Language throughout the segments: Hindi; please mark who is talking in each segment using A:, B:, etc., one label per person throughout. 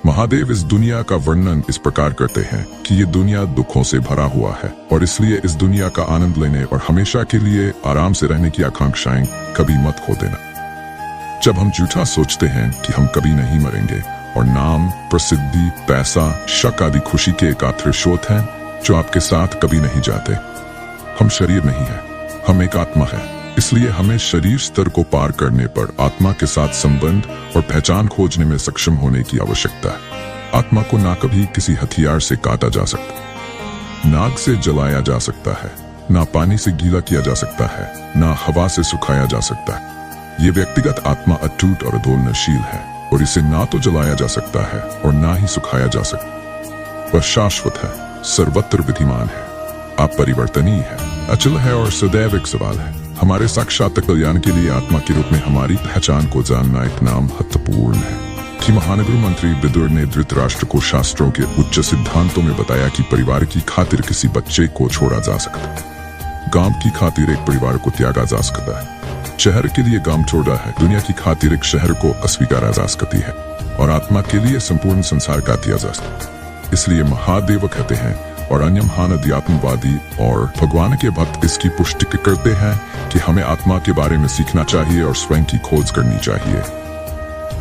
A: महादेव इस दुनिया का वर्णन इस प्रकार करते हैं कि ये दुनिया दुखों से भरा हुआ है और इसलिए इस दुनिया का आनंद लेने और हमेशा के लिए आराम से रहने की आकांक्षाएं कभी मत खो देना। जब हम झूठा सोचते हैं कि हम कभी नहीं मरेंगे और नाम, प्रसिद्धि, पैसा, शक आदि खुशी के एकात्र स्रोत हैं जो आपके साथ कभी नहीं जाते। हम शरीर नहीं है, हम एक आत्मा है। इसलिए हमें शरीर स्तर को पार करने पर आत्मा के साथ संबंध और पहचान खोजने में सक्षम होने की आवश्यकता है। आत्मा को ना कभी किसी हथियार से काटा जा सकता, नाग से जलाया जा सकता है, ना पानी से गीला किया जा सकता है, ना हवा से सुखाया जा सकता है। ये व्यक्तिगत आत्मा अटूट और अदोलनशील है और इसे ना तो जलाया जा सकता है और ना ही सुखाया जा सकता। वह शाश्वत है, सर्वत्र विद्यमान है, अपरिवर्तनीय है, अचल है और सदैव एक सवाल है। हमारे साक्षात कल्याण के लिए आत्मा के रूप में हमारी पहचान को जानना इतना महत्वपूर्ण है कि महानगुरु मंत्री विदुर ने धृतराष्ट्र को शास्त्रों के उच्च सिद्धांतों में बताया कि परिवार की खातिर किसी बच्चे को छोड़ा जा सकता है, गांव की खातिर एक परिवार को त्यागा जा सकता है, शहर के लिए गांव छोड़ा है, दुनिया की खातिर एक शहर को अस्वीकारा जा सकती है और आत्मा के लिए संपूर्ण संसार का दिया जा सकता है। इसलिए महादेव कहते हैं और अन्य महान अध्यात्मवादी और भगवान के भक्त इसकी पुष्टि करते हैं कि हमें आत्मा के बारे में सीखना चाहिए और स्वयं की खोज करनी चाहिए।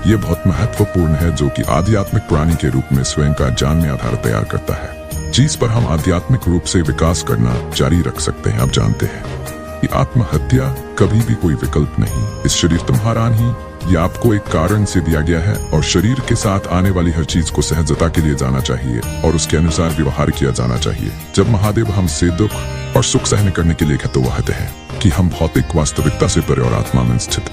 A: यह बहुत महत्वपूर्ण है जो कि आध्यात्मिक प्राणी के रूप में स्वयं का ज्ञान में आधार तैयार करता है, जिस पर हम आध्यात्मिक रूप से विकास करना जारी रख सकते हैं। आप जानते हैं कि आत्महत्या कभी भी कोई विकल्प नहीं। इस शरीर तुम्हारा नहीं, यह आपको एक कारण से दिया गया है और शरीर के साथ आने वाली हर चीज को सहजता के लिए जाना चाहिए और उसके अनुसार व्यवहार किया जाना चाहिए। जब महादेव हमसे दुख और सुख सहन करने के लिए कहते हैं कि हम भौतिक वास्तविकता से परे और आत्मा में स्थित,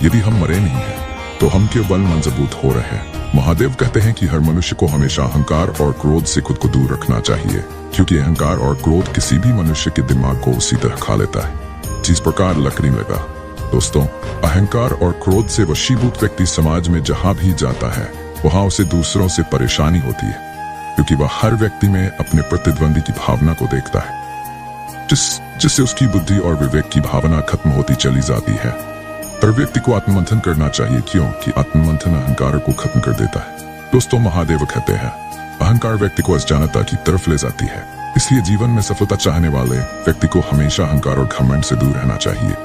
A: यदि हम मरे नहीं हैं तो हम केवल मजबूत हो रहे हैं। महादेव कहते हैं कि हर मनुष्य को हमेशा अहंकार और क्रोध से खुद को दूर रखना चाहिए, क्योंकि अहंकार और क्रोध किसी भी मनुष्य के दिमाग को उसी तरह खा लेता है जिस प्रकार लकड़ी लगा। दोस्तों, अहंकार और क्रोध से वशीभूत व्यक्ति समाज में जहां भी जाता है वहां उसे दूसरों से परेशानी होती है, क्योंकि वह हर व्यक्ति में अपने प्रतिद्वंदी की भावना को देखता है, जिससे उसकी बुद्धि और विवेक की भावना खत्म होती चली जाती है। पर व्यक्ति को आत्ममंथन करना चाहिए, क्योंकि आत्ममंथन अहंकार को खत्म कर देता है। दोस्तों, महादेव कहते हैं अहंकार व्यक्ति को अज्ञानता की तरफ ले जाती है। इसलिए जीवन में सफलता चाहने वाले व्यक्ति को हमेशा अहंकार और घमंड से दूर रहना चाहिए।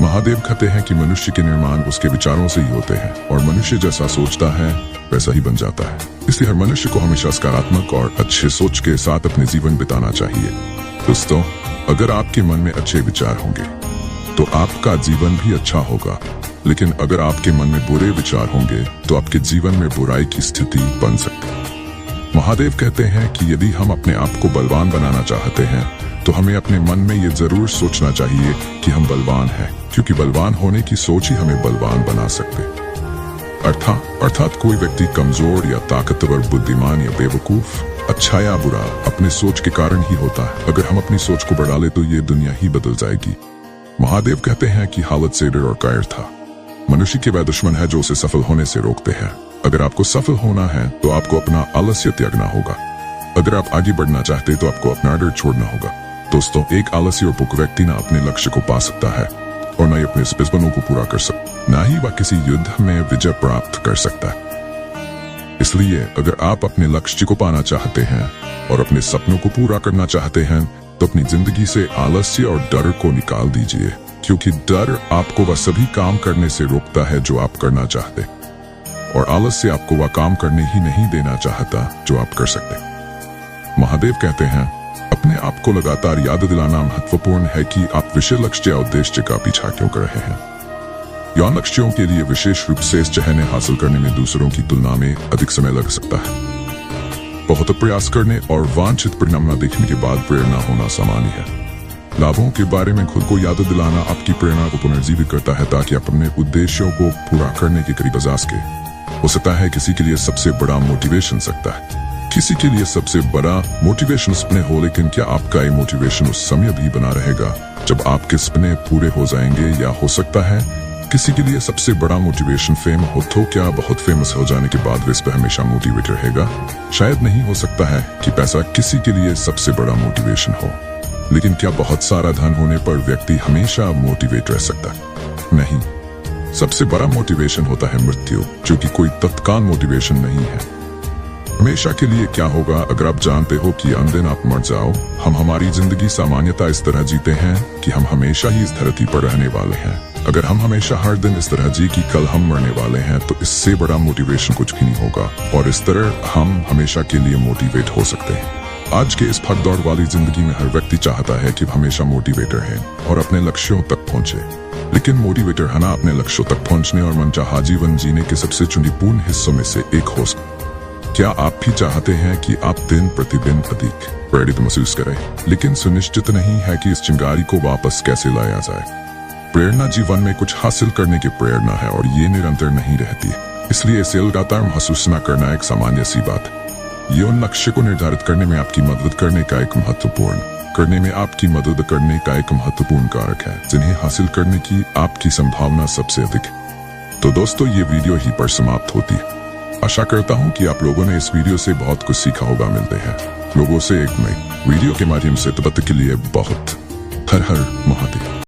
A: महादेव कहते हैं कि मनुष्य के निर्माण उसके विचारों से ही होते हैं और मनुष्य जैसा सोचता है वैसा ही बन जाता है। इसलिए हर मनुष्य को हमेशा सकारात्मक और अच्छे सोच के साथ अपने जीवन बिताना चाहिए। दोस्तों, अगर आपके मन में अच्छे विचार होंगे तो आपका जीवन भी अच्छा होगा, लेकिन अगर आपके मन में बुरे विचार होंगे तो आपके जीवन में बुराई की स्थिति बन सकती है। महादेव कहते हैं कि यदि हम अपने आप को बलवान बनाना चाहते हैं तो हमें अपने मन में ये जरूर सोचना चाहिए कि हम बलवान हैं, क्योंकि बलवान होने की सोच ही हमें बलवान बना सकते। अर्थात कोई व्यक्ति कमजोर या ताकतवर, बुद्धिमान या बेवकूफ, अच्छा या बुरा अपने सोच के कारण ही होता है। अगर हम अपनी सोच को बढ़ा ले तो ये दुनिया ही बदल जाएगी। महादेव कहते हैं कि हालत से डर और कायर था मनुष्य के वह दुश्मन है जो उसे सफल होने से रोकते हैं। अगर आपको सफल होना है तो आपको अपना आलस्य त्यागना होगा। अगर आप आगे बढ़ना चाहते तो आपको अपना डर छोड़ना होगा। दोस्तों, एक आलसी और भूख व्यक्ति ना अपने लक्ष्य को पा सकता है और न ही अपने सपनों को पूरा कर सकता, ना ही वह किसी युद्ध में विजय प्राप्त कर सकता है। इसलिए अगर आप अपने लक्ष्य को पाना चाहते हैं और अपने सपनों को पूरा करना चाहते हैं तो अपनी जिंदगी से आलस्य और डर को निकाल दीजिए, क्योंकि डर आपको वह सभी काम करने से रोकता है जो आप करना चाहते, और आलस्य आपको वह काम करने ही नहीं देना चाहता जो आप कर सकते। महादेव कहते हैं अपने आप को लगातार याद दिलाना महत्वपूर्ण है कि आप विषय लक्ष्य या उद्देश्य का पीछा क्यों कर रहे हैं। यौन लक्ष्यों के लिए विशेष रूप से इस चहने हासिल करने में दूसरों की तुलना में अधिक समय लग सकता है। बहुत प्रयास करने और वांछित परिणाम न देखने के बाद प्रेरणा होना सामान्य है। लाभों के बारे में खुद को याद दिलाना आपकी प्रेरणा को पुनर्जीवित करता है ताकि आप अपने उद्देश्यों को पूरा करने के करीब जा सके। हो सकता है किसी के लिए सबसे बड़ा मोटिवेशन सकता है, किसी के लिए सबसे बड़ा मोटिवेशन सपने हो, लेकिन क्या आपका ये मोटिवेशन उस समय भी बना रहेगा जब आपके सपने पूरे हो जाएंगे? या हो सकता है किसी के लिए सबसे बड़ा मोटिवेशन फेम हो, तो क्या बहुत फेमस हो जाने के बाद इस पर हमेशा मोटिवेट रहेगा? शायद नहीं। हो सकता है कि पैसा किसी के लिए सबसे बड़ा मोटिवेशन हो, लेकिन क्या बहुत सारा धन होने पर व्यक्ति हमेशा मोटिवेट रह सकता है? नहीं। सबसे बड़ा मोटिवेशन होता है मृत्यु, जो कि कोई तत्काल मोटिवेशन नहीं है। हमेशा के लिए क्या होगा अगर आप जानते हो कि अंदिन आप मर जाओ। हम हमारी जिंदगी सामान्यता इस तरह जीते हैं कि हम हमेशा ही इस धरती पर रहने वाले हैं। अगर हम हमेशा हर दिन इस तरह जी कि कल हम मरने वाले हैं तो इससे बड़ा मोटिवेशन कुछ भी नहीं होगा और इस तरह हम हमेशा के लिए मोटिवेट हो सकते हैं। आज के इस भागदौड़ वाली जिंदगी में हर व्यक्ति चाहता है कि हमेशा मोटिवेटर है और अपने लक्ष्यों तक पहुंचे, लेकिन मोटिवेटर है ना अपने लक्ष्यों तक पहुंचने और मनचाहा जीवन जीने के सबसे चुनौतीपूर्ण हिस्सों में से एक हो सकता। क्या आप भी चाहते हैं कि आप दिन प्रतिदिन अधिक प्रेरित महसूस करें, लेकिन सुनिश्चित नहीं है कि इस चिंगारी को वापस कैसे लाया जाए। प्रेरणा जीवन में कुछ हासिल करने की प्रेरणा है और ये निरंतर नहीं रहती, इसलिए इसे लगातार महसूस न करना एक सामान्य सी बात है। ये उन लक्ष्य को निर्धारित करने में आपकी मदद करने का एक महत्वपूर्ण कारक है जिन्हें हासिल करने की आपकी संभावना सबसे अधिक है। तो दोस्तों, ये वीडियो ही पर समाप्त होती है। आशा करता हूँ कि आप लोगों ने इस वीडियो से बहुत कुछ सीखा होगा। मिलते हैं लोगों से एक नई वीडियो के माध्यम से, तब तक के लिए बहुत हर हर महादेव।